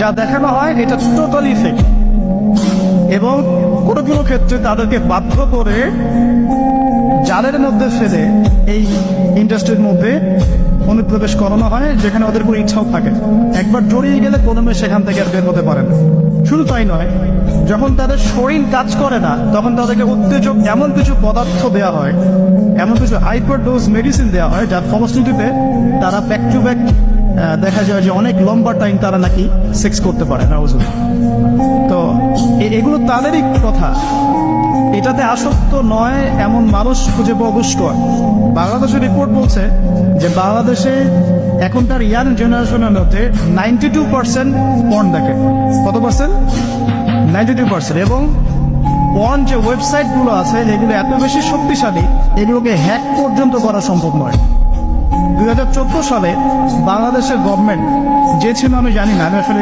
যা দেখানো হয় এটা টোটালি ফেক, এবং কোনো কোনো ক্ষেত্রে তাদেরকে বাধ্য করে জালের মধ্যে ফেলে এই ইন্ডাস্ট্রির মধ্যে অনুপ্রবেশ করানো হয়, যেখানে ওদের কোনো ইচ্ছাও থাকে। একবার জড়িয়ে গেলে কোনো মেয়ে সেখান থেকে আর বের হতে পারে না। শুধু তাই নয়, যখন তাদের শরীর কাজ করে না, তখন তাদেরকে উত্তেজক এমন কিছু পদার্থ দেওয়া হয়, এমন কিছু হাইপার ডোজ মেডিসিন দেওয়া হয়, যার ফলশ্রুতিতে তারা ব্যাক টু ব্যাক দেখা যায় যে অনেক লম্বা টাইম তারা নাকি সেক্স করতে পারে না। তো এগুলো তাদেরই কথা, এটাতে আসক্ত নয় এমন মানুষ খুঁজে পাওয়া দুষ্কর। বাংলাদেশের রিপোর্ট বলছে যে বাংলাদেশে এখনকার ইয়াং জেনারেশনের মধ্যে 92% পর্ন দেখে। কত পার্সেন্ট? 92%। এবং পর্ন যে ওয়েবসাইটগুলো আছে এগুলো এত বেশি শক্তিশালী, এগুলোকে হ্যাক পর্যন্ত করা সম্ভব নয়। 2014 সালে বাংলাদেশের গভর্নমেন্ট যে ছিল আমি জানি না, আমি আসলে